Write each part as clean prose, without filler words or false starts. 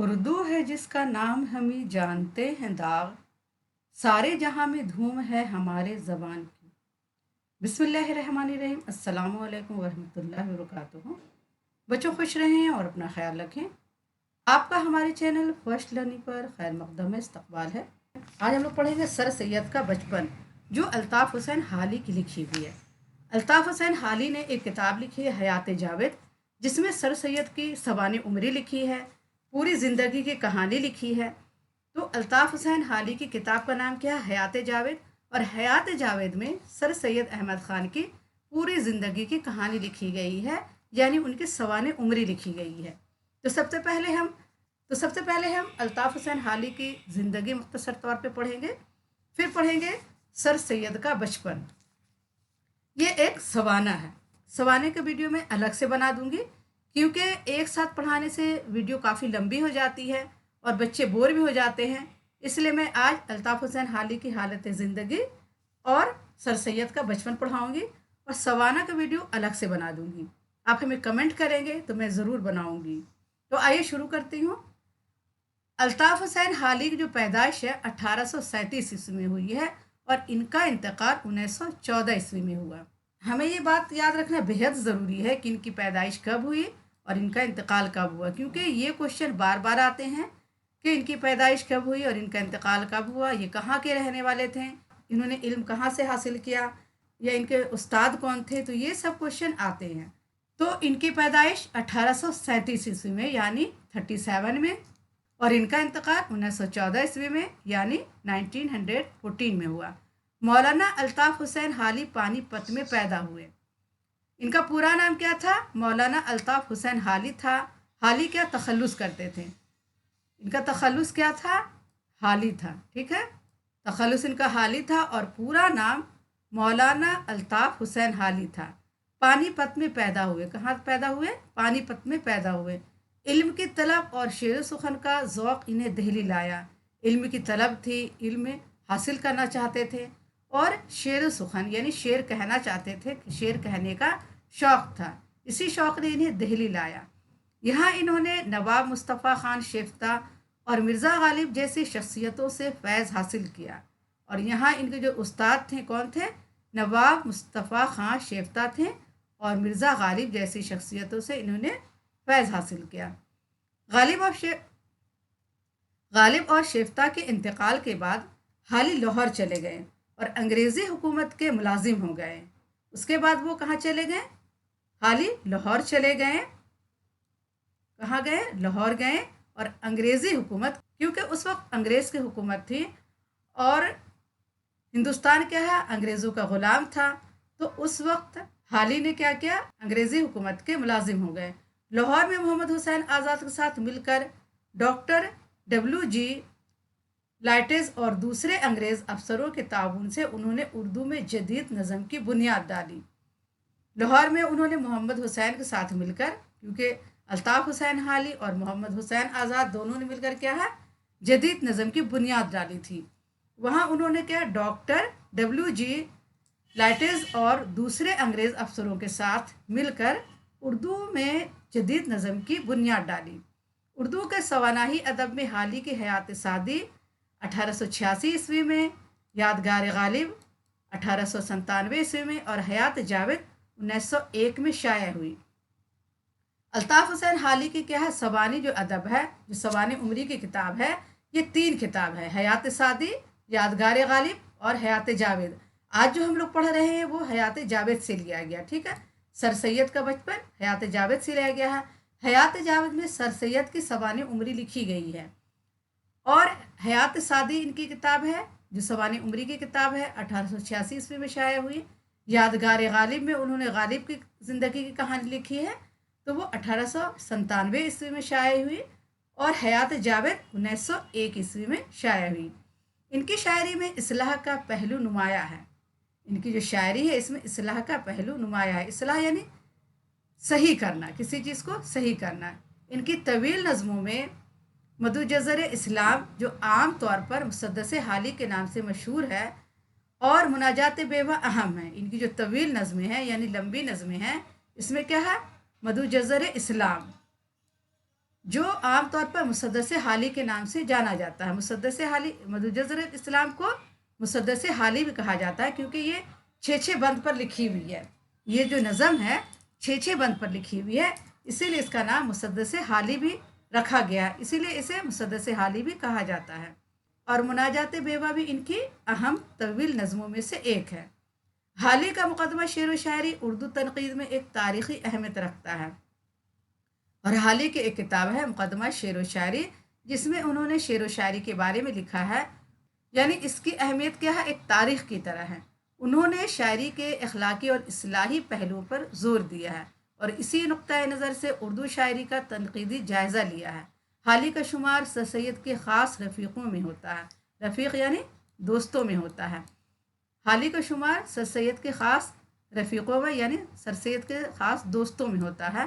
उर्दू है जिसका नाम हम ही जानते हैं दाग, सारे जहां में धूम है हमारे ज़बान की। बिस्मिल्लाहिर्रहमानिर्रहीम। अस्सलाम वालेकुम वरहमतुल्लाहि वबरकातुहू। बच्चों खुश रहें और अपना ख्याल रखें। आपका हमारे चैनल फर्स्ट लर्निंग पर खैर मकदम इस्तकबाल है। आज हम लोग पढ़ेंगे सर सैयद का बचपन, जो अल्ताफ़ हुसैन हाली की लिखी हुई है। अल्ताफ़ हुसैन हाली ने एक किताब लिखी है हयात जावेद, जिसमें सर सैयद की सवाने उम्री लिखी है, पूरी ज़िंदगी की कहानी लिखी है। तो अल्ताफ़ हुसैन हाली की किताब का नाम क्या है? हयात जावेद। और हयात जावेद में सर सैयद अहमद ख़ान की पूरी ज़िंदगी की कहानी लिखी गई है, यानी उनकी सवाने उम्री लिखी गई है। तो सबसे पहले हम अल्ताफ़ हुसैन हाली की ज़िंदगी मुख्तसर तौर पे पढ़ेंगे, फिर पढ़ेंगे सर सैयद का बचपन। ये एक सवाना है। सवाने का वीडियो मैं अलग से बना दूंगी, क्योंकि एक साथ पढ़ाने से वीडियो काफ़ी लंबी हो जाती है और बच्चे बोर भी हो जाते हैं। इसलिए मैं आज अल्ताफ़ हुसैन हाली की हालत ज़िंदगी और सर सैयद का बचपन पढ़ाऊंगी और सवाना का वीडियो अलग से बना दूंगी। आप हमें कमेंट करेंगे तो मैं ज़रूर बनाऊंगी। तो आइए शुरू करती हूँ। अल्ताफ़ हुसैन हाली की जो पैदाइश है 1837 ईस्वी में हुई है और इनका इंतकाल 1914 ईस्वी में हुआ। हमें ये बात याद रखना बेहद ज़रूरी है कि इनकी पैदाइश कब हुई और इनका इंतकाल कब हुआ, क्योंकि ये क्वेश्चन बार बार आते हैं कि इनकी पैदाइश कब हुई और इनका इंतकाल कब हुआ, ये कहाँ के रहने वाले थे, इन्होंने इल्म कहाँ से हासिल किया, या इनके उस्ताद कौन थे। तो ये सब क्वेश्चन आते हैं। तो इनकी पैदाइश 1837 ईस्वी में यानी 37 में, और इनका इंतकाल 1914 ईस्वी में यानी 1914 में हुआ। मौलाना अल्ताफ़ हुसैन हाली पानीपत में पैदा हुए। इनका पूरा नाम क्या था? मौलाना अल्ताफ़ हुसैन हाली था। हाली क्या तखल्लुस करते थे? इनका तखल्लुस क्या था? हाली था। ठीक है, तखल्लुस इनका हाली था और पूरा नाम मौलाना अल्ताफ़ हुसैन हाली था। पानीपत में पैदा हुए। कहाँ पैदा हुए? पानीपत में पैदा हुए। इल्म की तलब और शेर सुखन का ज़ौक़ इन्हें दिल्ली लाया। इल्म की तलब थी, इल्म हासिल करना चाहते थे, और शेर सुखन यानी शेर कहना चाहते थे, शेर कहने का शौक़ था। इसी शौक़ ने इन्हें दिल्ली लाया। यहाँ इन्होंने नवाब मुस्तफ़ा ख़ान शेफ्ता और मिर्ज़ा गालिब जैसी शख्सियतों से फैज़ हासिल किया। और यहाँ इनके जो उस्ताद थे कौन थे? नवाब मुस्तफ़ा ख़ान शेफ्ता थे और मिर्ज़ा गालिब जैसी शख्सियतों से इन्होंने फैज़ हासिल किया। गालिब और शेफ्ता के इंतकाल के बाद हाली लाहौर चले गए और अंग्रेज़ी हुकूमत के मुलाजिम हो गए। उसके बाद वो कहाँ चले गए? हाली लाहौर चले गए। कहाँ गए? लाहौर गए। और अंग्रेज़ी हुकूमत, क्योंकि उस वक्त अंग्रेज़ की हुकूमत थी और हिंदुस्तान क्या है? अंग्रेज़ों का ग़ुलाम था। तो उस वक्त हाली ने क्या किया? अंग्रेज़ी हुकूमत के मुलाजिम हो गए। लाहौर में मोहम्मद हुसैन आज़ाद के साथ मिलकर डॉक्टर WG लाइटेज और दूसरे अंग्रेज़ अफसरों के ताउन से उन्होंने उर्दू में जदीद नज़म की बुनियाद डाली। लाहौर में उन्होंने मोहम्मद हुसैन के साथ मिलकर, क्योंकि अल्ताफ़ हुसैन हाली और मोहम्मद हुसैन आज़ाद दोनों ने मिलकर क्या है? जदीद नज़म की बुनियाद डाली थी। वहाँ उन्होंने क्या? डॉक्टर WG लाइटेज और दूसरे अंग्रेज़ अफसरों के साथ मिलकर उर्दू में जदीद नज़म की बुनियाद डाली। उर्दू के सवानाही अदब में हाली की हयात सादी 1886 ईस्वी में, यादगार गालिब 1897 ईस्वी में और हयात जावेद 1901 में शाया हुई। अल्ताफ़ हुसैन हाली की क्या है? सवानी जो अदब है, जो सवानी उम्री की किताब है, ये 3 किताब है, हयात सादी, यादगार गालिब और हयात जावेद। आज जो हम लोग पढ़ रहे हैं वो हयात जावेद से लिया गया। ठीक है, सर सैयद का बचपन हयात जावेद से लिया गया है। हयात जावेद में सर सैयद की सवानी उम्री लिखी गई है और हयात सादी इनकी किताब है, जो सवानी उम्री की किताब है, 1886 ईस्वी में शाया हुई। यादगार गालिब में उन्होंने गालिब की ज़िंदगी की कहानी लिखी है, तो वो 1897 ईस्वी में शाया हुई। और हयात जावेद 1901 ईस्वी में शाया हुई। इनकी शायरी में इस्लाह का पहलू नुमाया है। इनकी जो शायरी है इसमें इस्लाह का पहलू नुमाया है। इस्लाह यानी सही करना, किसी चीज़ को सही करना। इनकी तवील नज़मों में मदुजज़र इस्लाम, जो आम तौर पर मुसद्दस हाली के नाम से मशहूर है, और मुनाजात बेवा अहम है। इनकी जो तवील नज़में हैं यानी लंबी नज़में हैं, इसमें क्या है? मदुजज़र इस्लाम, जो आम तौर पर मुसद्दस हाली के नाम से जाना जाता है। मुसद्दस हाली मदुजज़रत इस्लाम को मुसद्दस हाली भी कहा जाता है, क्योंकि ये छः छः बंद पर लिखी हुई है। ये जो नज़म है छः छः बंद पर लिखी हुई है, इसीलिए इसका नाम मुसद्दस हाली भी रखा गया है, इसीलिए इसे मुसद्दस हाली भी कहा जाता है। और मुनाजात बेवा भी इनकी अहम तवील नज़मों में से एक है। हाली का मुकदमा शेर व शायरी उर्दू तनकीद में एक तारीख़ी अहमियत रखता है, और हाली की एक किताब है मुकदमा शेर व शायरी, जिसमें उन्होंने शेर व शायरी के बारे में लिखा है। यानी इसकी अहमियत क्या है, एक तारीख़ की तरह है। उन्होंने शायरी के अखलाकी और इस्लाही पहलुओं पर जोर दिया है, और इसी नुक्ता नज़र से उर्दू शायरी का तनकीदी जायज़ा लिया है। हाली का शुमार सर सैयद के ख़ास रफ़ीक़ों में होता है। रफ़ीक़ यानी दोस्तों में होता है। हाली का शुमार सर सैयद के ख़ास रफ़ीक़ों में यानी सर सैयद के ख़ास दोस्तों में होता है,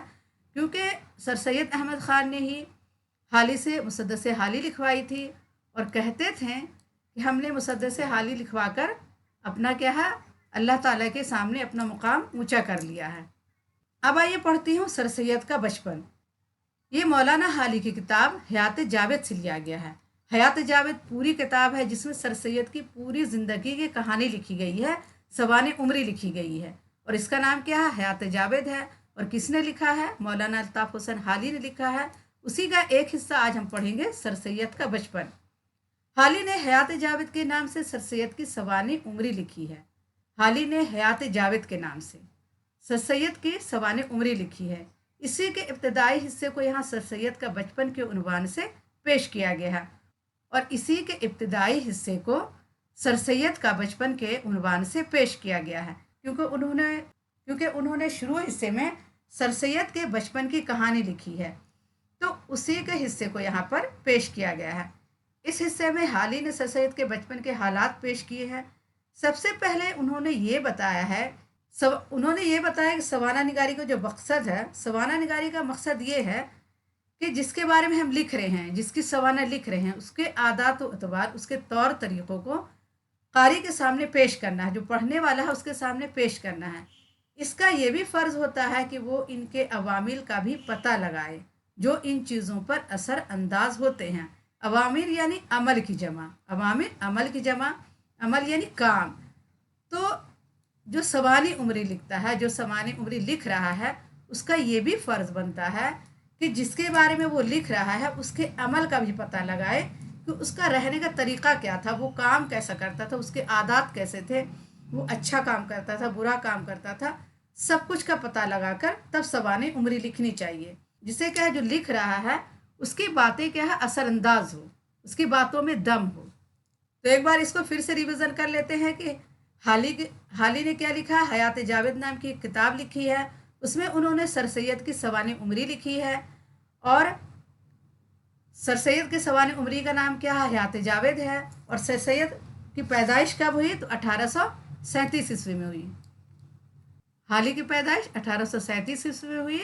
क्योंकि सर सैयद अहमद ख़ान ने ही हाली से मुसद्दस हाली लिखवाई थी, और कहते थे कि हमने मुसद्दस हाली लिखवा कर अपना क्या है, अल्लाह ताला के सामने अपना मुकाम ऊंचा कर लिया है। अब आइए पढ़ती हूँ सर सैयद का बचपन। ये मौलाना हाली की किताब हयात जावेद से लिया गया है। हयात जावेद पूरी किताब है जिसमें सर सैयद की पूरी ज़िंदगी की कहानी लिखी गई है, सवाने उम्री लिखी गई है, और इसका नाम क्या है, हयात जावेद है। और किसने लिखा है, मौलाना अल्ताफ़ हुसैन हाली ने लिखा है। उसी का एक हिस्सा आज हम पढ़ेंगे, सर सैयद का बचपन। हाली ने हयात जावेद के नाम से सर सैयद की सवानी उम्री लिखी है। हाली ने हयात जावेद के नाम से सर सैयद की सवानी उम्री लिखी है। इसी के इब्तदाई हिस्से को यहाँ सर सैयद का बचपन के उन्वान से पेश किया गया है, और इसी के इब्तदाई हिस्से को सर सैयद का बचपन के उन्वान से पेश किया गया है, क्योंकि उन्होंने शुरू हिस्से में सर सैयद के बचपन की कहानी लिखी है, तो उसी के हिस्से को यहाँ पर पेश किया गया है। इस हिस्से में हाली ने सर सैयद के बचपन के हालात पेश किए हैं। सबसे पहले उन्होंने ये बताया कि सवाना निगारी का जो मकसद है, सवाना निगारी का मकसद ये है कि जिसके बारे में हम लिख रहे हैं, जिसकी सवाना लिख रहे हैं, उसके आदात व अतबार, उसके तौर तरीक़ों को कारी के सामने पेश करना है, जो पढ़ने वाला है उसके सामने पेश करना है। इसका ये भी फ़र्ज़ होता है कि वो इनके अवामिल का भी पता लगाए जो इन चीज़ों पर असर अंदाज होते हैं। अवामिर यानी अमल की जमा, अवामिर अमल की जमा, अमल यानी काम। तो जो सवानी उम्री लिखता है, जो सवानी उम्री लिख रहा है, उसका ये भी फ़र्ज़ बनता है कि जिसके बारे में वो लिख रहा है उसके अमल का भी पता लगाए कि उसका रहने का तरीक़ा क्या था, वो काम कैसा करता था, उसके आदात कैसे थे, वो अच्छा काम करता था, बुरा काम करता था, सब कुछ का पता लगाकर तब सवानी उम्री लिखनी चाहिए। जिसे क्या है, जो लिख रहा है उसकी बातें क्या है, असरअंदाज हो, उसकी बातों में दम हो। तो एक बार इसको फिर से रिवीजन कर लेते हैं कि हाली ने क्या लिखा। हयात जावेद नाम की एक किताब लिखी है, उसमें उन्होंने सर सैयद की सवानी उम्री लिखी है, और सर सैयद की सवानी उम्री का नाम क्या है, हयात जावेद है। और सर सैयद की पैदाइश कब हुई, तो 1837 ईस्वी में हुई। हाली की पैदाइश 1837 ईस्वी में हुई,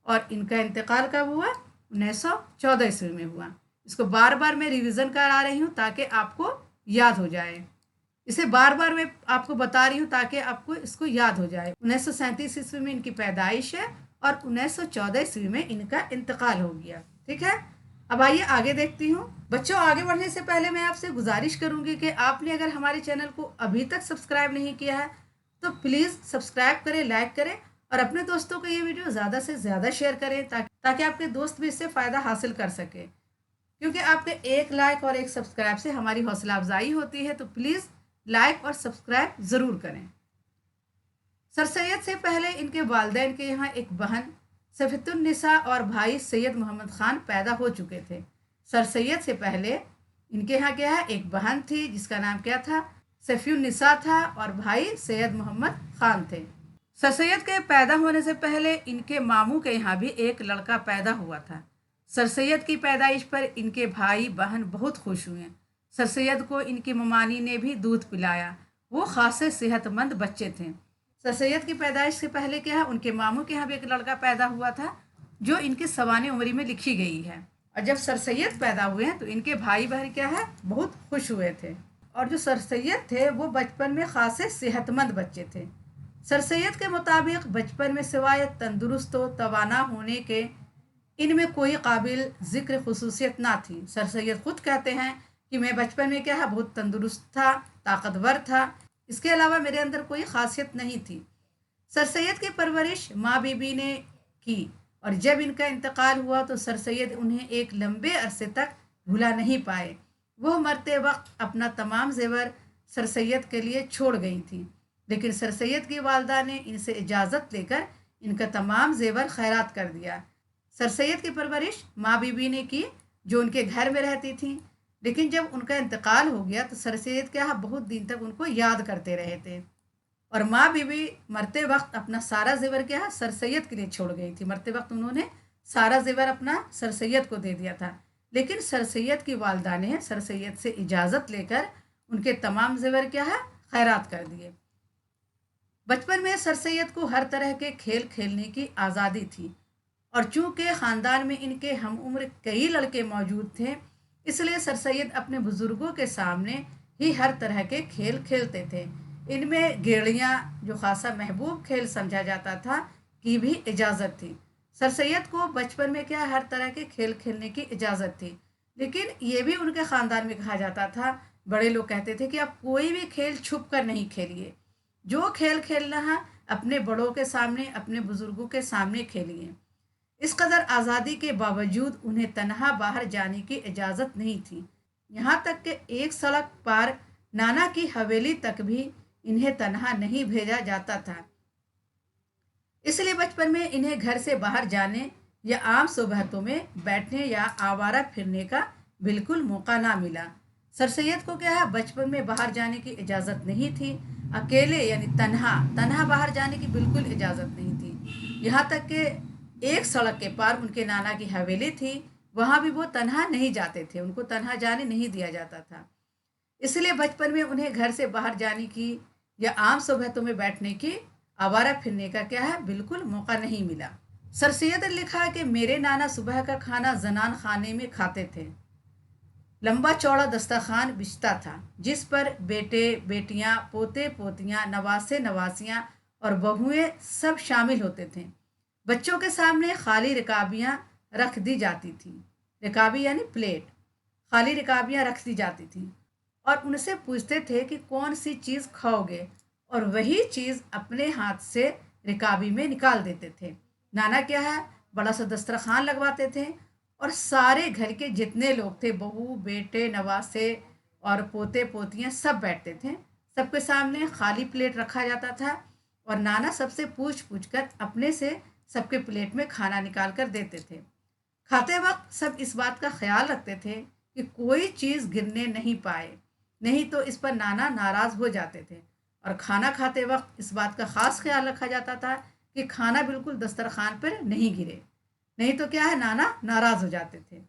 और इनका इंतकाल कब हुआ, 1914 ईस्वी में हुआ। इसको बार बार मैं रिवीजन करा रही हूँ ताकि आपको याद हो जाए। इसे बार बार मैं आपको बता रही हूँ ताकि आपको इसको याद हो जाए। 1937 ईस्वी में इनकी पैदाइश है, और 1914 ईस्वी में इनका इंतकाल हो गया। ठीक है, अब आइए आगे देखती हूँ। बच्चों, आगे बढ़ने से पहले मैं आपसे गुजारिश करूँगी कि आपने अगर हमारे चैनल को अभी तक सब्सक्राइब नहीं किया है तो प्लीज़ सब्सक्राइब करें, लाइक करें, और अपने दोस्तों को ये वीडियो ज़्यादा से ज़्यादा शेयर करें ताकि आपके दोस्त भी इससे फ़ायदा हासिल कर सके, क्योंकि आपके एक लाइक और एक सब्सक्राइब से हमारी हौसला अफजाई होती है। तो प्लीज़ लाइक और सब्सक्राइब ज़रूर करें। सर सैयद से पहले इनके वालिदैन के यहाँ एक बहन सफ़ीतुन्निसा और भाई सैयद मोहम्मद ख़ान पैदा हो चुके थे। सर सैयद से पहले इनके यहाँ क्या है, एक बहन थी जिसका नाम क्या था, सफ़ीउन्निसा था, और भाई सैयद मोहम्मद ख़ान थे। सर सैयद के पैदा होने से पहले इनके मामू के यहाँ भी एक लड़का पैदा हुआ था। सर सैयद की पैदाइश पर इनके भाई बहन बहुत खुश हुए। सर सैयद को इनकी ममानी ने भी दूध पिलाया। वो खासे सेहतमंद बच्चे थे। सर सैयद की पैदाइश से पहले क्या है, उनके मामू के यहाँ भी एक लड़का पैदा हुआ था जो इनकी सवानी उम्री में लिखी गई है। और जब सर सैयद पैदा हुए हैं तो इनके भाई बहन क्या है, बहुत खुश हुए थे। और जो सर सैयद थे वो बचपन में खासे सेहतमंद बच्चे थे। सर सैयद के मुताबिक बचपन में सिवाय तंदुरुस्त व तवाना होने के इनमें कोई काबिल ज़िक्र खुसूसियत ना थी। सर सैयद खुद कहते हैं कि मैं बचपन में क्या है बहुत तंदुरुस्त था, ताकतवर था, इसके अलावा मेरे अंदर कोई खासियत नहीं थी। सर सैयद की परवरिश माँ बीबी ने की और जब इनका इंतकाल हुआ तो सर सैयद उन्हें एक लंबे अरसे तक भुला नहीं पाए। वह मरते वक्त अपना तमाम जेवर सर सैयद के लिए छोड़ गई थी, लेकिन सर सैयद की वालदा ने इनसे इजाज़त लेकर इनका तमाम जेवर खैरात कर दिया। सर सैयद की परवरिश माँ बीबी ने की जो उनके घर में रहती थी, लेकिन जब उनका इंतकाल हो गया तो सर सैयद क्या बहुत दिन तक उनको याद करते रहे थे। और माँ बीबी मरते वक्त अपना सारा जेवर क्या है सर सैयद के लिए छोड़ गई थी। मरते वक्त उन्होंने सारा जेवर अपना सर सैयद को दे दिया था, लेकिन सर सैयद की वालदा ने सर सैयद से इजाज़त लेकर उनके तमाम जेवर क्या है खैरात कर दिए। बचपन में सर सैयद को हर तरह के खेल खेलने की आज़ादी थी और चूंकि ख़ानदान में इनके हम उम्र कई लड़के मौजूद थे, इसलिए सर सैयद अपने बुज़ुर्गों के सामने ही हर तरह के खेल खेलते थे। इनमें गेड़ियाँ, जो खासा महबूब खेल समझा जाता था, की भी इजाज़त थी। सर सैयद को बचपन में क्या हर तरह के खेल खेलने की इजाज़त थी, लेकिन ये भी उनके ख़ानदान में कहा जाता था, बड़े लोग कहते थे कि आप कोई भी खेल छुप कर नहीं खेलिए, जो खेल खेलना है अपने बड़ों के सामने, अपने बुज़ुर्गों के सामने खेलिए। इस कदर आज़ादी के बावजूद उन्हें तनहा बाहर जाने की इजाज़त नहीं थी। यहाँ तक कि एक सड़क पार नाना की हवेली तक भी इन्हें तनहा नहीं भेजा जाता था। इसलिए बचपन में इन्हें घर से बाहर जाने या आम सोबहतों में बैठने या आवारा फिरने का बिल्कुल मौका ना मिला। सर सैयद को क्या है बचपन में बाहर जाने की इजाज़त नहीं थी। अकेले यानी तनहा तनहा बाहर जाने की बिल्कुल इजाज़त नहीं थी। यहाँ तक कि एक सड़क के पार उनके नाना की हवेली थी, वहाँ भी वो तनहा नहीं जाते थे, उनको तनहा जाने नहीं दिया जाता था। इसलिए बचपन में उन्हें घर से बाहर जाने की या आम सोबहतों में बैठने की, आवारा फिरने का क्या है बिल्कुल मौका नहीं मिला। सर सैयद ने लिखा कि मेरे नाना सुबह का खाना जनान खाने में खाते थे। लंबा चौड़ा दस्तरखान बिछता था जिस पर बेटे बेटियां, पोते पोतियां, नवासे नवासियां और बहुएं सब शामिल होते थे। बच्चों के सामने खाली रिकाबियां रख दी जाती थी। रिकाबी यानी प्लेट, खाली रिकाबियां रख दी जाती थी और उनसे पूछते थे कि कौन सी चीज़ खाओगे, और वही चीज़ अपने हाथ से रिकाबी में निकाल देते थे। नाना क्या है बड़ा सा दस्तरखान लगवाते थे और सारे घर के जितने लोग थे, बहू बेटे नवासे और पोते पोतियां सब बैठते थे। सबके सामने खाली प्लेट रखा जाता था और नाना सबसे पूछ पूछ कर अपने से सबके प्लेट में खाना निकाल कर देते थे। खाते वक्त सब इस बात का ख्याल रखते थे कि कोई चीज़ गिरने नहीं पाए, नहीं तो इस पर नाना नाराज़ हो जाते थे। और खाना खाते वक्त इस बात का ख़ास ख्याल रखा जाता था कि खाना बिल्कुल दस्तरखान पर नहीं गिरे, नहीं तो क्या है नाना नाराज़ हो जाते थे।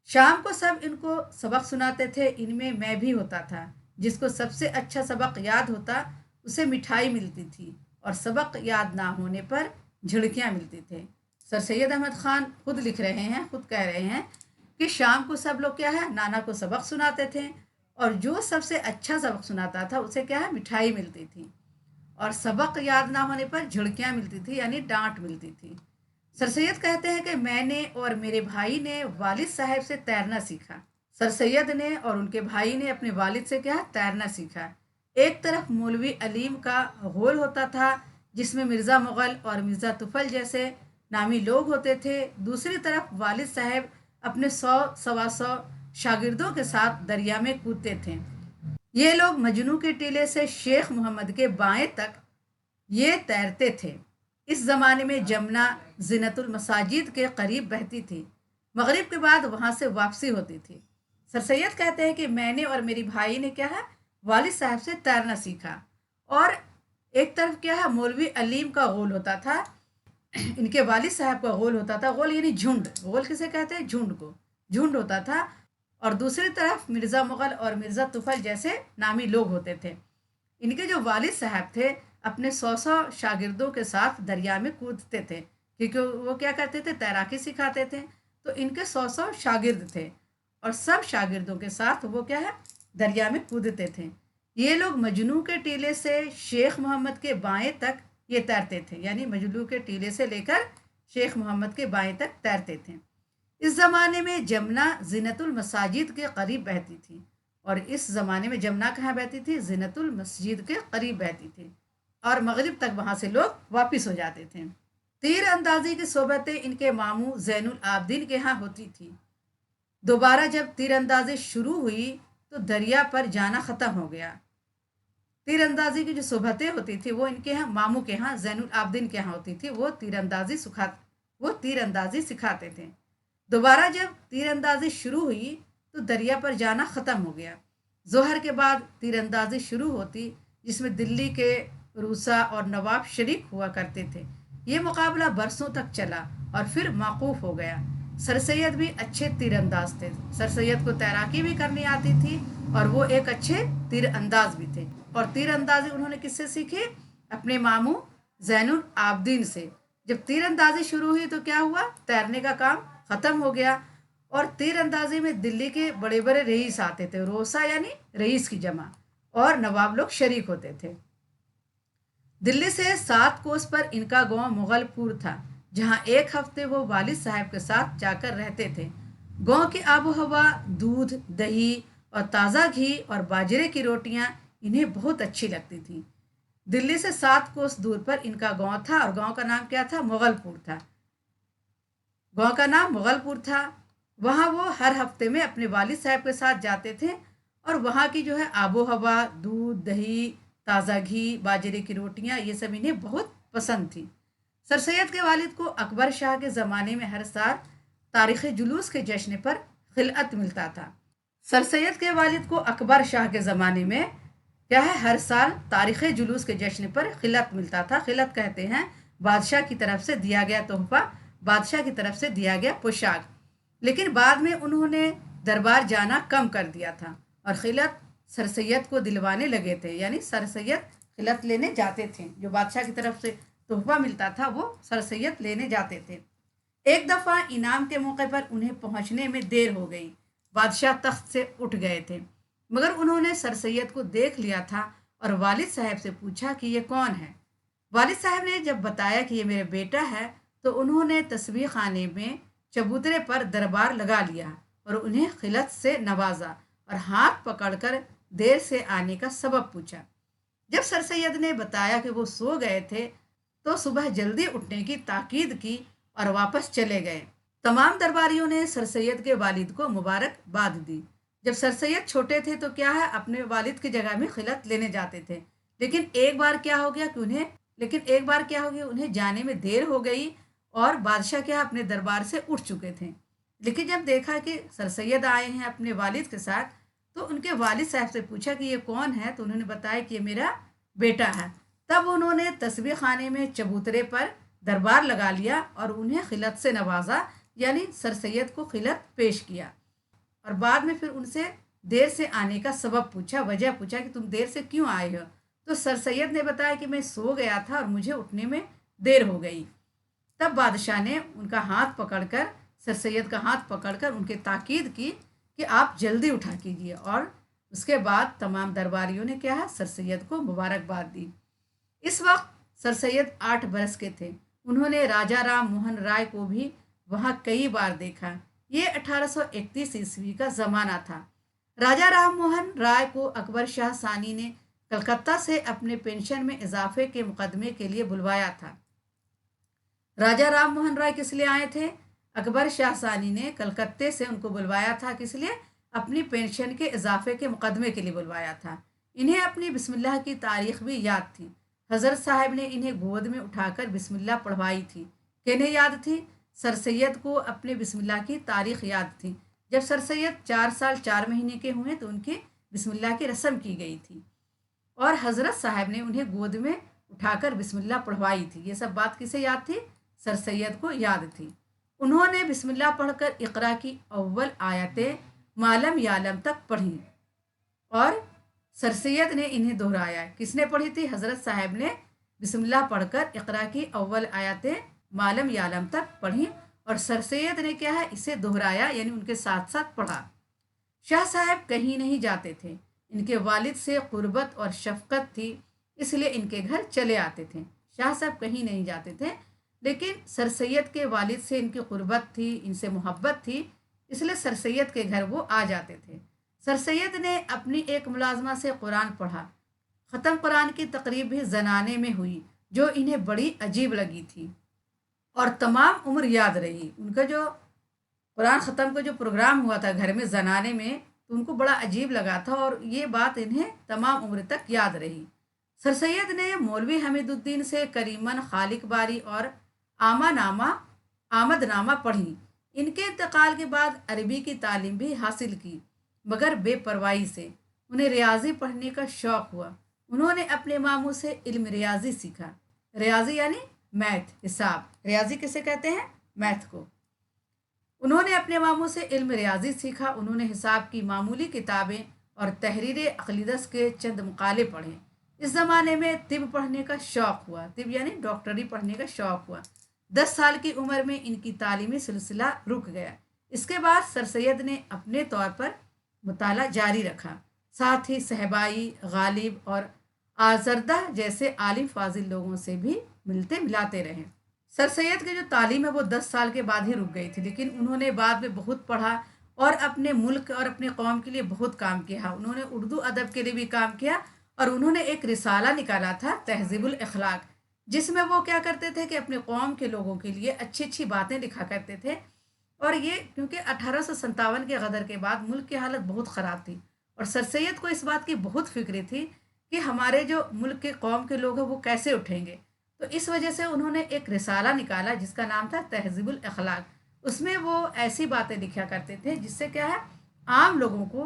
शाम को सब इनको सबक सुनाते थे, इनमें मैं भी होता था। जिसको सबसे अच्छा सबक याद होता उसे मिठाई मिलती थी और सबक याद ना होने पर झिड़कियाँ मिलती थे। सर सैयद अहमद ख़ान खुद लिख रहे हैं, खुद कह रहे हैं कि शाम को सब लोग क्या है नाना को सबक सुनाते थे और जो सबसे अच्छा सबक सुनाता था उसे क्या है मिठाई मिलती थी, और सबक याद ना होने पर झिड़कियाँ मिलती थी यानी डांट मिलती थी। सर सैयद कहते हैं कि मैंने और मेरे भाई ने वालिद साहब से तैरना सीखा। सर सैयद ने और उनके भाई ने अपने वालिद से क्या तैरना सीखा। एक तरफ मौलवी अलीम का गोल होता था जिसमें मिर्ज़ा मुग़ल और मिर्ज़ा तुफल जैसे नामी लोग होते थे, दूसरी तरफ वालिद साहब अपने 100 सवा 100 शागिर्दों के साथ दरिया में कूदते थे। ये लोग मजनू के टीले से शेख मोहम्मद के बाएं तक ये तैरते थे। इस ज़माने में जमुना ज़िनतुल मसाजिद के करीब बहती थी, मगरिब के बाद वहाँ से वापसी होती थी। सर सैयद कहते हैं कि मैंने और मेरी भाई ने क्या है वालिद साहब से तैरना सीखा, और एक तरफ क्या है मौलवी अलीम का गोल होता था, इनके वालिद साहब का गोल होता था। गोल यानी झुंड, गोल किसे कहते हैं झुंड को, झुंड होता था, और दूसरी तरफ मिर्ज़ा मुग़ल और मिर्ज़ा तुफल जैसे नामी लोग होते थे। इनके जो वालिद साहब थे अपने 100 शागिर्दों के साथ दरिया में कूदते थे, क्योंकि वो क्या करते थे तैराकी सिखाते थे। तो इनके 100 शागिर्द थे और सब शागिर्दों के साथ वो क्या है दरिया में कूदते थे। ये लोग मजनू के टीले से शेख मोहम्मद के बाएं तक ये तैरते थे, यानी मजनू के टीले से लेकर शेख मोहम्मद के बाएं तक तैरते थे। इस ज़माने में जमुना ज़ीनतुल मसाजिद के करीब बहती थी। और इस ज़माने में जमुना कहाँ बहती थी? ज़ीनतुल मस्जिद के करीब बहती थी और मगरिब तक वहाँ से लोग वापिस हो जाते थे। तीर अंदाजी की सोबतें इनके मामू ज़ैनुल आबदीन के यहाँ होती थी। दोबारा जब तीर अंदाजी शुरू हुई तो दरिया पर जाना ख़त्म हो गया। तीर अंदाजी की जो सोबतें होती थी वो इनके यहाँ मामू के यहाँ ज़ैनुल आबदीन के यहाँ होती थी। वो तीर अंदाजी सिखाते थे। दोबारा जब तीर अंदाजी शुरू हुई तो दरिया पर जाना ख़त्म हो गया। जोहर के बाद तीर अंदाजी शुरू होती जिसमें दिल्ली के रूसा और नवाब शरीक हुआ करते थे। ये मुकाबला बरसों तक चला और फिर मौकूफ़ हो गया। सर सैयद भी अच्छे तीर अंदाज थे। सर सैयद को तैराकी भी करनी आती थी और वो एक अच्छे तीर अंदाज भी थे। और तीर अंदाजी उन्होंने किससे सीखे? अपने मामू ज़ैनुल आबदीन से। जब तीर अंदाजी शुरू हुई तो क्या हुआ? तैरने का काम ख़त्म हो गया और तीर अंदाजी में दिल्ली के बड़े बड़े रईस आते थे। रोसा यानी रईस की जमा, और नवाब लोग शरीक होते थे। दिल्ली से 7 कोस पर इनका गांव मुगलपुर था, जहां एक हफ्ते वो वालिद साहब के साथ जाकर रहते थे। गांव की आबो हवा, दूध, दही और ताज़ा घी और बाजरे की रोटियां इन्हें बहुत अच्छी लगती थी। दिल्ली से 7 कोस दूर पर इनका गांव था और गांव का नाम क्या था? मुगलपुर था। गांव का नाम मुगलपुर था। वहाँ वो हर हफ्ते में अपने वालिद साहब के साथ जाते थे और वहाँ की जो है आबो हवा, दूध, दही, ताज़ा घी, बाजरे की रोटियाँ, ये सब इन्हें बहुत पसंद थी। सर सैयद के वालिद को अकबर शाह के ज़माने में हर साल तारीख़ जुलूस के जश्न पर खिलअत मिलता था। सर सैयद के वालिद को अकबर शाह के ज़माने में क्या है? हर साल तारीख़ जुलूस के जश्न पर खिलअत मिलता था। खिलअत कहते हैं बादशाह की तरफ से दिया गया तोहफा, बादशाह की तरफ से दिया गया पोशाक। लेकिन बाद में उन्होंने दरबार जाना कम कर दिया था और खिलत सर सैयद को दिलवाने लगे थे। यानी सर सैयद खिलत लेने जाते थे, जो बादशाह की तरफ से तोहफा मिलता था वो सर सैयद लेने जाते थे। एक दफ़ा इनाम के मौके पर उन्हें पहुंचने में देर हो गई। बादशाह तख्त से उठ गए थे, मगर उन्होंने सर सैयद को देख लिया था और वालिद साहब से पूछा कि ये कौन है। वालिद साहब ने जब बताया कि ये मेरा बेटा है तो उन्होंने तस्बीह खाने में चबूतरे पर दरबार लगा लिया और उन्हें खिलत से नवाजा और हाथ पकड़कर देर से आने का सबब पूछा। जब सर सैयद ने बताया कि वो सो गए थे तो सुबह जल्दी उठने की ताकीद की और वापस चले गए। तमाम दरबारियों ने सर सैयद के वालिद को मुबारकबाद दी। जब सर सैयद छोटे थे तो क्या है, अपने वालिद की जगह में खिलत लेने जाते थे। लेकिन एक बार क्या हो गया उन्हें जाने में देर हो गई और बादशाह क्या अपने दरबार से उठ चुके थे। लेकिन जब देखा कि सर सैयद आए हैं अपने वालिद के साथ तो उनके वालिद साहब से पूछा कि ये कौन है, तो उन्होंने बताया कि ये मेरा बेटा है। तब उन्होंने तस्बीह खाने में चबूतरे पर दरबार लगा लिया और उन्हें खिलत से नवाजा, यानी सर सैयद को खिलत पेश किया। और बाद में फिर उनसे देर से आने का सबब पूछा, वजह पूछा कि तुम देर से क्यों आए हो। तो सर सैयद ने बताया कि मैं सो गया था और मुझे उठने में देर हो गई। तब बादशाह ने उनका हाथ पकड़कर, सर सैयद का हाथ पकड़कर उनके ताकीद की कि आप जल्दी उठा कीजिए। और उसके बाद तमाम दरबारियों ने क्या है, सर सैयद को मुबारकबाद दी। इस वक्त सर सैयद 8 बरस के थे। उन्होंने राजा राम मोहन राय को भी वहाँ कई बार देखा। ये 1831 ईस्वी का ज़माना था। राजा राम मोहन राय को अकबर शाह सानी ने कलकत्ता से अपने पेंशन में इजाफे के मुकदमे के लिए बुलवाया था। राजा राम मोहन राय किस लिए आए थे? अकबर शाह सानी ने कलकत्ते से उनको बुलवाया था। किस लिए? अपनी पेंशन के इजाफे के मुकदमे के लिए बुलवाया था। इन्हें अपनी बिस्मिल्लाह की तारीख भी याद थी। हजरत साहब ने इन्हें गोद में उठाकर बिस्मिल्लाह पढ़वाई थी। किन्हें याद थी? सर सैयद को अपने बिस्मिल्लाह की तारीख याद थी। जब सर सैयद 4 साल 4 महीने के हुए तो उनकी बिस्मिल्लाह की रस्म की गई थी और हजरत साहब ने उन्हें गोद में उठाकर बिस्मिल्लाह पढ़वाई थी। ये सब बात किसे याद थी? सर सैयद को याद थी। उन्होंने बिस्मिल्लाह पढ़कर इकरा की अव्वल आयतें मालम यालम तक पढ़ी और सर सैयद ने इन्हें दोहराया। किसने पढ़ी थी? हजरत साहब ने बिस्मिल्लाह पढ़कर इकरा की अव्वल आयतें मालम यालम तक पढ़ी और सर सैयद ने क्या है, इसे दोहराया, यानी उनके साथ साथ पढ़ा। शाह साहब कहीं नहीं जाते थे। इनके वालिद से कुर्बत और शफकत थी, इसलिए इनके घर चले आते थे। शाह साहब कहीं नहीं जाते थे, लेकिन सर सैयद के वालिद से इनकी कुर्बत थी, इनसे मोहब्बत थी, इसलिए सर सैयद के घर वो आ जाते थे। सर सैयद ने अपनी एक मुलाजमा से कुरान पढ़ा। ख़त्म कुरान की तकरीब भी जनाने में हुई, जो इन्हें बड़ी अजीब लगी थी और तमाम उम्र याद रही। उनका जो कुरान ख़त्म का जो प्रोग्राम हुआ था घर में जनाने में, तो उनको बड़ा अजीब लगा था और ये बात इन्हें तमाम उम्र तक याद रही। सर सैयद ने मौलवी हमीदुद्दीन से करीमन, खालिक बारी और आमानामा आमदनामा पढ़ी। इनके इंतकाल के बाद अरबी की तालीम भी हासिल की, मगर बेपरवाही से। उन्हें रियाजी पढ़ने का शौक़ हुआ। उन्होंने अपने मामू से इल्म रियाजी सीखा। रियाजी यानी मैथ, हिसाब। रियाजी किसे कहते हैं? मैथ को। उन्होंने अपने मामू से इल्म रियाजी सीखा। उन्होंने हिसाब की मामूली किताबें और तहरीर अक़लीदस के चंद मकाले पढ़े। इस ज़माने में तिब पढ़ने का शौक़ हुआ। तिब यानी डॉक्टरी पढ़ने का शौक़ हुआ। 10 साल की उम्र में इनकी तालीमी सिलसिला रुक गया। इसके बाद सर सैयद ने अपने तौर पर मुताला जारी रखा। साथ ही सहबाई, गालिब और आजरदा जैसे आलिम फाजिल लोगों से भी मिलते मिलाते रहे। सर सैयद की जो तालीम है वो 10 साल के बाद ही रुक गई थी, लेकिन उन्होंने बाद में बहुत पढ़ा और अपने मुल्क और अपने कौम के लिए बहुत काम किया। उन्होंने उर्दू अदब के लिए भी काम किया और उन्होंने एक रिसाला निकाला था, तहज़ीबुल अखलाक, जिसमें वो क्या करते थे कि अपने कौम के लोगों के लिए अच्छी अच्छी बातें लिखा करते थे। और ये क्योंकि 1857 के गदर के बाद मुल्क की हालत बहुत ख़राब थी और सर सैयद को इस बात की बहुत फिक्र थी कि हमारे जो मुल्क के कौम के लोग हैं वो कैसे उठेंगे। तो इस वजह से उन्होंने एक रिसाला निकाला जिसका नाम था तहज़ीबुल अखलाक। उसमें वो ऐसी बातें लिखा करते थे जिससे क्या है आम लोगों को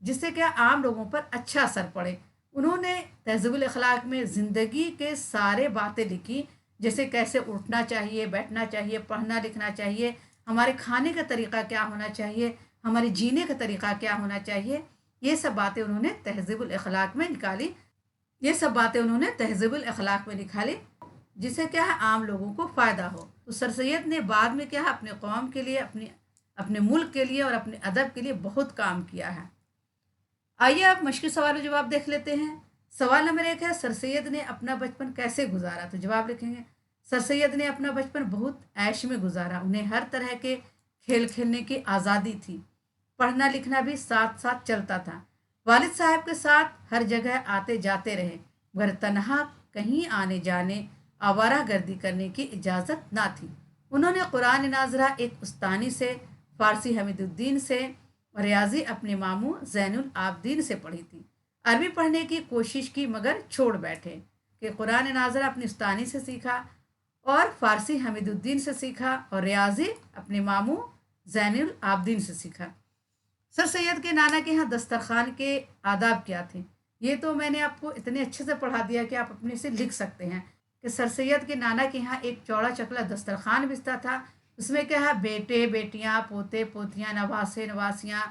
जिससे क्या आम लोगों पर अच्छा असर पड़े। उन्होंने तहज़ीबुल अखलाक में ज़िंदगी के सारे बातें लिखी, जैसे कैसे उठना चाहिए, बैठना चाहिए, पढ़ना लिखना चाहिए, हमारे खाने का तरीक़ा क्या होना चाहिए, हमारे जीने का तरीक़ा क्या होना चाहिए। ये सब बातें उन्होंने तहज़ीबुल अखलाक में निकाली। ये सब बातें उन्होंने तहज़ीबुल अखलाक में निकाली जिससे क्या है आम लोगों को फ़ायदा हो। तो सर सैयद ने बाद में क्या है अपने कौम के लिए, अपने मुल्क के लिए और अपने अदब के लिए बहुत काम किया है। आइए आप मुश्किल सवाल जवाब देख लेते हैं। सवाल नंबर 1 है, सर सैयद ने अपना बचपन कैसे गुजारा? तो जवाब लिखेंगे, सर सैयद ने अपना बचपन बहुत ऐश में गुजारा। उन्हें हर तरह के खेल खेलने की आज़ादी थी। पढ़ना लिखना भी साथ साथ चलता था। वालिद साहब के साथ हर जगह आते जाते रहे, मगर तनहा कहीं आने जाने, आवारा गर्दी करने की इजाज़त ना थी। उन्होंने कुरान नाजरा एक उस्तानी से, फ़ारसी हमीदुद्दीन से और रियाजी अपने मामू ज़ैनुल आबदीन से पढ़ी थी। अरबी पढ़ने की कोशिश की मगर छोड़ बैठे कि कुरान नाजरा अपनी उस्तानी से सीखा और फ़ारसी हमीदुद्दीन से सीखा और रियाजी अपने मामू ज़ैनुल आबदीन से सीखा। सर सैयद के नाना के यहाँ दस्तरखान के आदाब क्या थे, ये तो मैंने आपको इतने अच्छे से पढ़ा दिया कि आप अपने से लिख सकते हैं कि सर सैयद के नाना के यहाँ एक चौड़ा चकला दस्तरखान बिछता था। उसमें क्या है बेटे बेटियाँ, पोते पोतियाँ, नवासे नवासियाँ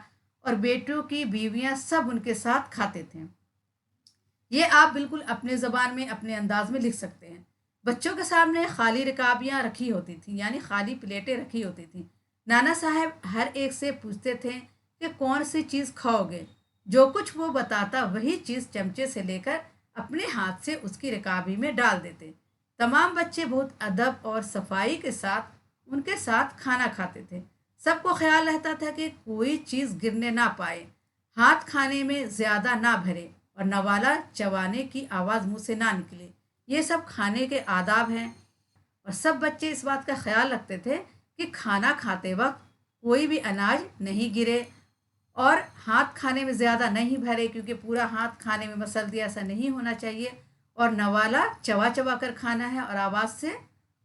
और बेटों की बीवियाँ सब उनके साथ खाते थे। ये आप बिल्कुल अपने ज़बान में अपने अंदाज में लिख सकते हैं। बच्चों के सामने खाली रकाबियाँ रखी होती थी, यानी खाली प्लेटें रखी होती थी। नाना साहब हर एक से पूछते थे कि कौन सी चीज़ खाओगे। जो कुछ वो बताता वही चीज़ चमचे से लेकर अपने हाथ से उसकी रकाबी में डाल देते। तमाम बच्चे बहुत अदब और सफाई के साथ उनके साथ खाना खाते थे। सबको ख्याल रहता था कि कोई चीज़ गिरने ना पाए, हाथ खाने में ज़्यादा ना भरे और नवाला चबाने की आवाज़ मुंह से ना निकले। ये सब खाने के आदाब हैं और सब बच्चे इस बात का ख्याल रखते थे कि खाना खाते वक्त कोई भी अनाज नहीं गिरे और हाथ खाने में ज़्यादा नहीं भरे, क्योंकि पूरा हाथ खाने में मसल दिया, ऐसा नहीं होना चाहिए। और नवाला चबा चबा कर खाना है और आवाज़ से,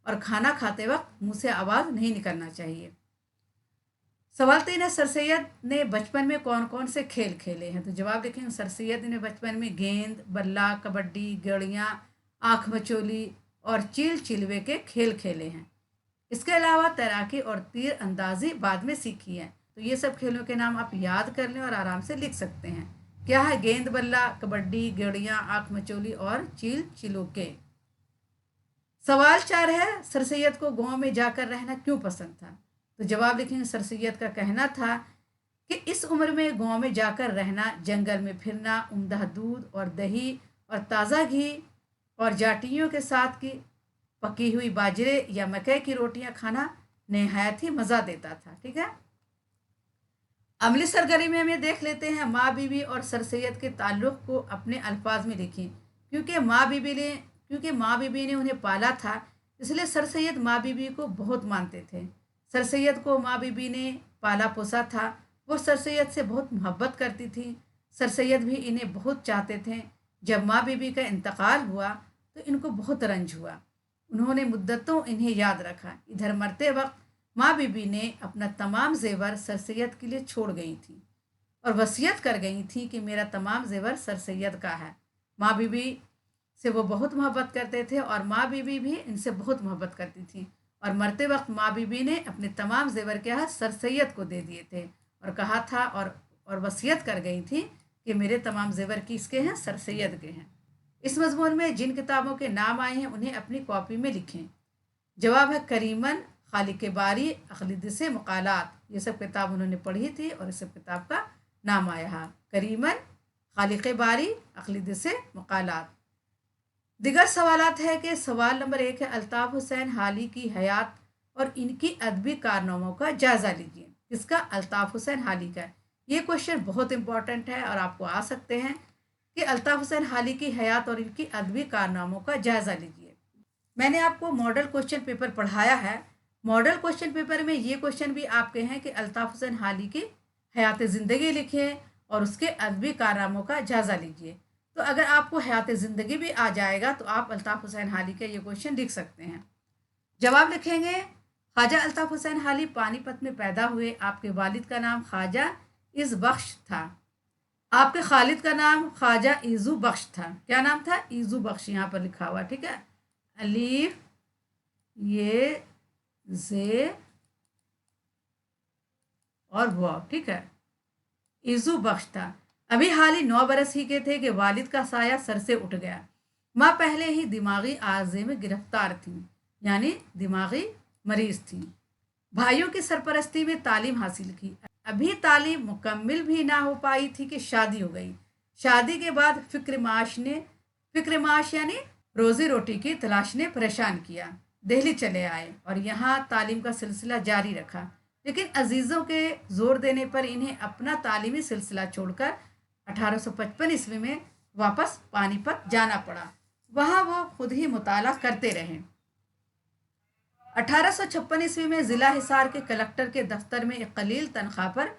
और खाना खाते वक्त मुंह से आवाज़ नहीं निकलना चाहिए। सवाल 3 है, सर सैयद ने बचपन में कौन कौन से खेल खेले हैं? तो जवाब देखेंगे, सर सैयद ने बचपन में गेंद, बल्ला, कबड्डी, गड़ियाँ, आँख मचोली और चील चिलवे के खेल खेले हैं। इसके अलावा तैराकी और तीर अंदाजी बाद में सीखी है। तो ये सब खेलों के नाम आप याद कर लें और आराम से लिख सकते हैं। क्या है? गेंद बल्ला, कबड्डी, गड़ियाँ, आँख मचोली और चील चिलोके। सवाल 4 है, सर सैयद को गांव में जाकर रहना क्यों पसंद था? तो जवाब लिखेंगे, सर सैयद का कहना था कि इस उम्र में गांव में जाकर रहना, जंगल में फिरना, उम्दा दूध और दही और ताज़ा घी और जाटियों के साथ की पकी हुई बाजरे या मकई की रोटियां खाना नहायत ही मज़ा देता था। ठीक है, अमली सरगर्मी में देख लेते हैं माँ बीवी और सर सैयद के ताल्लुक़ को अपने अल्फाज में लिखें। क्योंकि माँ बीवी ने उन्हें पाला था, इसलिए सर सैयद माँ बीवी को बहुत मानते थे। सर सैयद को माँ बीवी ने पाला पोसा था। वो सर सैयद से बहुत मोहब्बत करती थी। सर सैयद भी इन्हें बहुत चाहते थे। जब माँ बीवी का इंतकाल हुआ तो इनको बहुत रंज हुआ। उन्होंने मुद्दतों इन्हें याद रखा। इधर मरते वक्त माँ बीबी ने अपना तमाम जेवर सर सैयद के लिए छोड़ गई थी और वसीयत कर गई थी कि मेरा तमाम जेवर सर सैयद का है। माँ बीबी से वो बहुत मोहब्बत करते थे और माँ बीबी भी इनसे बहुत मोहब्बत करती थी। और मरते वक्त माँ बीबी ने अपने तमाम जेवर क्या सर सैयद को दे दिए थे और कहा था और वसीयत कर गई थी कि मेरे तमाम जेवर किसके हैं, सर सैयद के हैं। इस मजमून में जिन किताबों के नाम आए हैं उन्हें अपनी कॉपी में लिखें। जवाब है करीमन, खालिक बारी, अखलिद से मकालात। ये सब किताब उन्होंने पढ़ी थी और इस सब किताब का नाम आया है करीमन, खालिक बारी, अखलिद से मकालात। दिगर सवालात है कि सवाल नंबर 1 है अल्ताफ़ हुसैन हाली की हयात और इनकी अदबी कारनामों का जायज़ा लीजिए। किसका? अल्ताफ़ हुसैन हाली का। ये क्वेश्चन बहुत इंपॉर्टेंट है और आपको आ सकते हैं कि अल्ताफ़ हुसैन हाली की हयात और इनकी अदबी कारनामों का जायज़ा लीजिए। मैंने आपको मॉडल क्वेश्चन पेपर पढ़ाया है। मॉडल क्वेश्चन पेपर में ये क्वेश्चन भी आपके हैं कि अल्ताफ़ हुसैन हाली की हयात ज़िंदगी लिखिए और उसके अदबी कारनामों का जायज़ा लीजिए। तो अगर आपको हयात ज़िंदगी भी आ जाएगा तो आप अल्ताफ़ हुसैन हाली के ये क्वेश्चन लिख सकते हैं। जवाब लिखेंगे, ख्वाजा अल्ताफ़ हुसैन हाली पानीपत में पैदा हुए। आपके वालिद का नाम ख्वाजा इज़ बख्श था। आपके खालिद का नाम ख्वाजा ईजू बख्श था। क्या नाम था? ईजू बख्श, यहाँ पर लिखा हुआ। ठीक है, अलीफ ये जे और वाव। ठीक है, ईजू बख्श था। अभी हाल ही 9 बरस ही के थे कि वालिद का साया सर से उठ गया। माँ पहले ही दिमागी आर्जे में गिरफ्तार थी, यानी दिमागी मरीज थी। भाइयों की सरपरस्ती में तालीम हासिल की। अभी तालीम मुकम्मिल भी ना हो पाई थी कि शादी हो गई। शादी के बाद फिक्र माश यानी रोजी रोटी की तलाश ने परेशान किया। दिल्ली चले आए और यहाँ तालीम का सिलसिला जारी रखा। लेकिन अजीज़ों के जोर देने पर इन्हें अपना तालीमी सिलसिला छोड़कर 1855 ईस्वी में वापस पानीपत जाना पड़ा। वहाँ वो खुद ही मुताला करते रहे। 1856 ईस्वी में ज़िला हिसार के कलेक्टर के दफ्तर में एक कलील तनख्वाह पर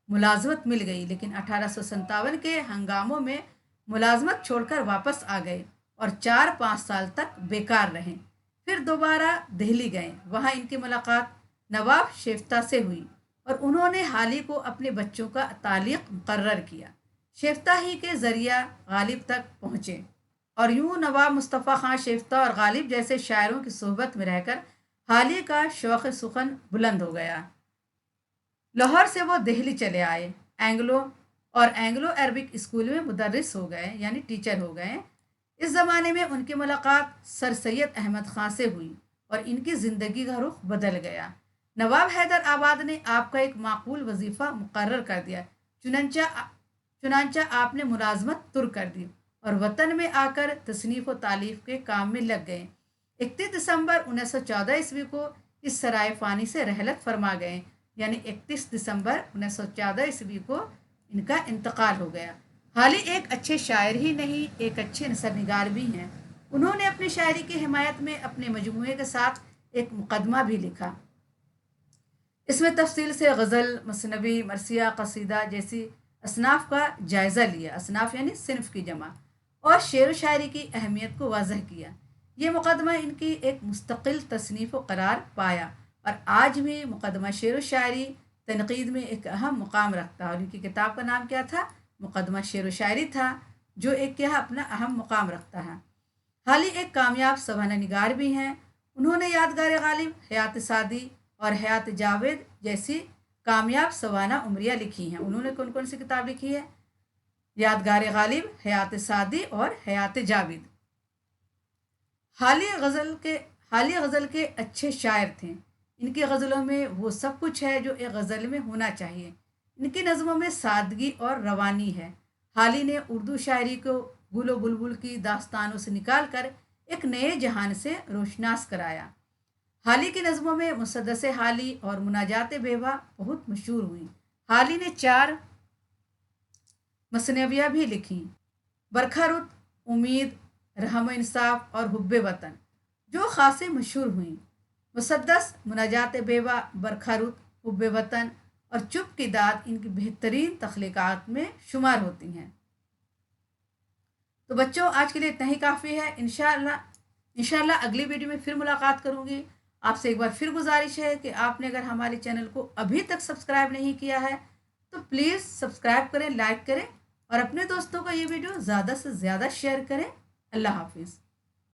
मुलाजमत मिल गई, लेकिन 1857 के हंगामों में मुलाजमत छोड़कर वापस आ गए और 4-5 साल तक बेकार रहे। फिर दोबारा दिल्ली गए। वहाँ इनकी मुलाकात नवाब शेफ्ता से हुई और उन्होंने हाली को अपने बच्चों का तालीक मुकर्रर किया। शेफ्ता ही के ज़रिया गालिब तक पहुँचे और यूं नवाब मुस्तफ़ा खां शेफ्ता और गालिब जैसे शायरों की सोहबत में रहकर हाली का शौक़ सुखन बुलंद हो गया। लाहौर से वो दिल्ली चले आए। एंग्लो अरबिक स्कूल में मुदर्रिस हो गए, यानी टीचर हो गए। इस ज़माने में उनकी मुलाकात सर सैयद अहमद खां से हुई और इनकी ज़िंदगी का रुख बदल गया। नवाब हैदर आबाद ने आपका एक माकूल वजीफ़ा मुकर्रर कर दिया। चुनांचा आपने मुलाजमत तुर्क कर दी और वतन में आकर तसनीफ़ व तालीफ के काम में लग गए। 31 दिसंबर 1914 ईस्वी को इस सराय फ़ानी से रहलत फरमा गए, यानी 31 दिसंबर 1914 ईस्वी को इनका इंतकाल हो गया। हाली एक अच्छे शायर ही नहीं, एक अच्छे नसरनिगार भी हैं। उन्होंने अपनी शायरी की हिमायत में अपने मजमूए के साथ एक मुकदमा भी लिखा। इसमें तफसील से गज़ल, मसनवी, मरसिया, कसीदा जैसी असनाफ का जायज़ा लिया। असनाफ यानी सिन्फ की जमा, और शेर व शायरी की अहमियत को वाजह किया। ये मुकदमा इनकी एक मुस्तकिल तसनीफ़ करार पाया और आज भी मुकदमा शेर व शायरी तनकीद में एक अहम मुकाम रखता है। और इनकी किताब का नाम क्या था? मुकदमा शेर व शायरी था, जो एक क्या अपना अहम मुकाम रखता है। हाली एक कामयाब सवाना निगार भी हैं। उन्होंने यादगार गालिब, हयात सादी और हयात जावेद जैसी कामयाब सवाना उमरिया लिखी हैं। उन्होंने कौन कौन सी किताब लिखी है? यादगार गालिब, हयात सादी और हयात जावेद। हाली गज़ल के अच्छे शायर थे। इनकी गज़लों में वो सब कुछ है जो एक गज़ल में होना चाहिए। इनकी नज़मों में सादगी और रवानी है। हाली ने उर्दू शायरी को गुल व बुलबुल की दास्तानों से निकाल कर एक नए जहान से रोशनास कराया। हाली की नज़मों में मुसद्दस हाली और मुनाजात बेवा बहुत मशहूर हुई। हाली ने 4 मसनवियाँ भी लिखी, बरखा रुत, उम्मीद, रहम इंसाफ और हुब्बे वतन, जो खासे मशहूर हुई। मुसद्दस, मुनाजात बेवा, बरखा रुत, हुब्बे वतन और चुप की दाद इनकी बेहतरीन तख्लीक़ात में शुमार होती हैं। तो बच्चों, आज के लिए इतना ही काफ़ी है। इंशाल्लाह अगली वीडियो में फिर मुलाकात करूँगी। आपसे एक बार फिर गुजारिश है कि आपने अगर हमारे चैनल को अभी तक सब्सक्राइब नहीं किया है तो प्लीज़ सब्सक्राइब करें, लाइक करें और अपने दोस्तों को ये वीडियो ज़्यादा से ज़्यादा शेयर करें। अल्लाह हाफिज़।